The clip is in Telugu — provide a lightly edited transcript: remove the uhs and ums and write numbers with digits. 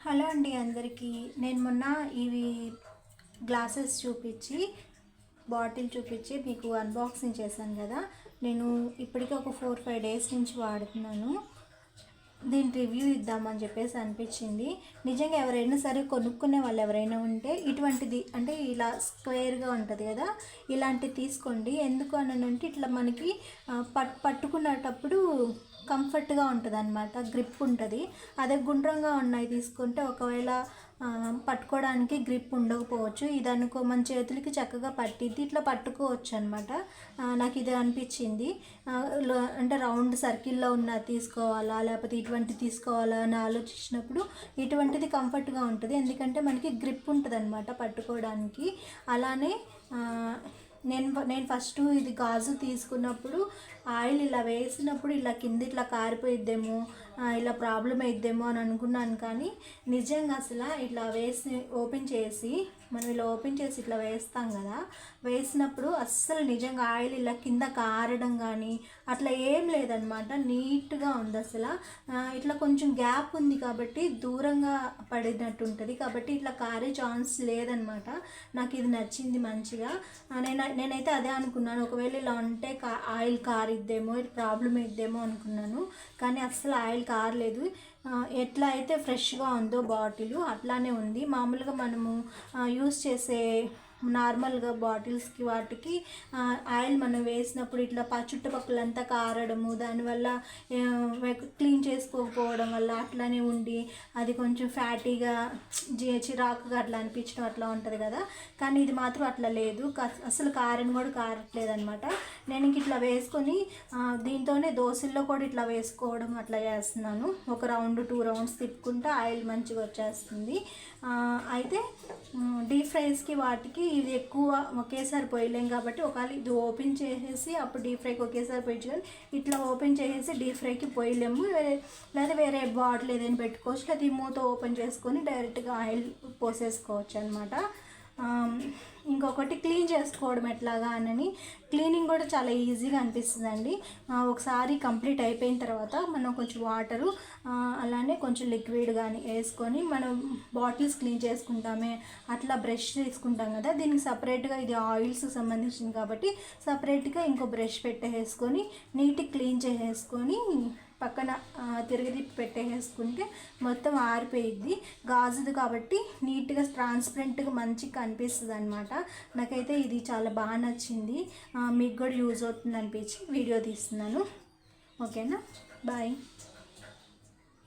హలో అండి అందరికీ. నేను మొన్న ఇవి గ్లాసెస్ చూపించి బాటిల్ చూపించి మీకు అన్బాక్సింగ్ చేశాను కదా. నేను ఇప్పటికీ ఒక 4-5 డేస్ నుంచి వాడుతున్నాను. దీని రివ్యూ ఇద్దామని చెప్పేసి అనిపించింది. నిజంగా ఎవరైనా సరే కొనుక్కునే వాళ్ళు ఎవరైనా ఉంటే ఇటువంటిది అంటే ఇలా స్క్వేర్గా ఉంటుంది కదా, ఇలాంటివి తీసుకోండి. ఎందుకు అని అంటే ఇట్లా మనకి పట్టుకునేటప్పుడు కంఫర్ట్గా ఉంటుంది అనమాట, గ్రిప్ ఉంటుంది. అదే గుండ్రంగా ఉన్నాయి తీసుకుంటే ఒకవేళ పట్టుకోవడానికి గ్రిప్ ఉండకపోవచ్చు. ఇది అనుకో మన చేతులకి చక్కగా పట్టిద్ది, ఇట్లా పట్టుకోవచ్చు అనమాట. నాకు ఇది అనిపించింది. అంటే రౌండ్ సర్కిల్లో ఉన్న తీసుకోవాలా లేకపోతే ఇటువంటి తీసుకోవాలా అని ఆలోచించినప్పుడు ఇటువంటిది కంఫర్ట్గా ఉంటుంది, ఎందుకంటే మనకి గ్రిప్ ఉంటుంది అనమాట పట్టుకోవడానికి. అలానే నేను ఫస్ట్ ఇది గాజు తీసుకున్నప్పుడు ఆయిల్ ఇలా వేసినప్పుడు ఇలా కింద ఇట్లా కారిపోయిద్దేమో, ఇలా ప్రాబ్లం అయిద్దేమో అని అనుకున్నాను. కానీ నిజంగా అసలు ఇట్లా ఓపెన్ చేసి మనం ఇలా ఓపెన్ చేసి ఇట్లా వేస్తాం కదా, వేసినప్పుడు అస్సలు నిజంగా ఆయిల్ ఇలా కింద కారడం కానీ అట్లా ఏం లేదనమాట. నీట్గా ఉంది అసలు. ఇట్లా కొంచెం గ్యాప్ ఉంది కాబట్టి దూరంగా పడినట్టు ఉంటుంది, కాబట్టి ఇట్లా కారే ఛాన్స్ లేదనమాట. నాకు ఇది నచ్చింది మంచిగా. నేనైతే అదే అనుకున్నాను, ఒకవేళ ఇలా ఉంటే ఆయిల్ కారిద్దేమో, ఇది ప్రాబ్లం అయిద్దేమో అనుకున్నాను. కానీ అస్సలు ఆయిల్ కారలేదు. ఎట్లా అయితే ఫ్రెష్గా ఉందో బాటిల్ అట్లానే ఉంది. మామూలుగా మనము యూస్ చేసే నార్మల్గా బాటిల్స్కి వాటికి ఆయిల్ మనం వేసినప్పుడు ఇట్లా చుట్టుపక్కలంతా కారడము, దానివల్ల క్లీన్ చేసుకోకపోవడం వల్ల అట్లానే ఉండి అది కొంచెం ఫ్యాటీగా చిరాకుగా అట్లా అనిపించడం అట్లా ఉంటుంది కదా. కానీ ఇది మాత్రం అట్లా లేదు, అసలు కారని కూడా కారట్లేదు అనమాట. నేను ఇంక ఇట్లా వేసుకొని దీంతోనే దోశల్లో కూడా ఇట్లా వేసుకోవడం అట్లా చేస్తున్నాను. ఒక రౌండ్ 2 రౌండ్స్ తిప్పుకుంటే ఆయిల్ మంచిగా వచ్చేస్తుంది. అయితే డీప్ ఫ్రైస్కి వాటికి ఇది ఎక్కువ ఒకేసారి పోయలేం కాబట్టి ఒకవేళ ఇది ఓపెన్ చేసేసి అప్పుడు డీప్ ఫ్రైకి ఒకేసారి పోయచ్చు, కానీ ఇట్లా ఓపెన్ చేసేసి డీప్ ఫ్రైకి పోయలేము. లేదా వేరే బాటిల్ ఏదైనా పెట్టుకోవచ్చు, లేదా ఈ మూత ఓపెన్ చేసుకొని డైరెక్ట్గా ఆయిల్ పోసేసుకోవచ్చు అనమాట. ఇంకొకటి క్లీన్ చేసుకోవడం ఎట్లాగా అని, క్లీనింగ్ కూడా చాలా ఈజీగా అనిపిస్తుందండి. ఒకసారి కంప్లీట్ అయిపోయిన తర్వాత మనం కొంచెం వాటరు అలానే కొంచెం లిక్విడ్ కానీ వేసుకొని మనం బాటిల్స్ క్లీన్ చేసుకుంటామే అట్లా బ్రష్ తీసుకుంటాం కదా, దీనికి సపరేట్గా ఇది ఆయిల్స్ సంబంధించింది కాబట్టి సపరేట్గా ఇంకో బ్రష్ పెట్టేసుకొని నీట్గా క్లీన్ చేసేసుకొని పక్కన తిరిగిదిప్పి పెట్టేసుకుంటే మొత్తం ఆరిపోయిద్ది. గాజుది కాబట్టి నీట్గా ట్రాన్స్పరెంట్గా మంచిగా కనిపిస్తుంది అనమాట. నాకైతే ఇది చాలా బాగా నచ్చింది. మీకు కూడా యూజ్ అవుతుంది అనిపించి వీడియో తీస్తున్నాను. ఓకేనా, బాయ్.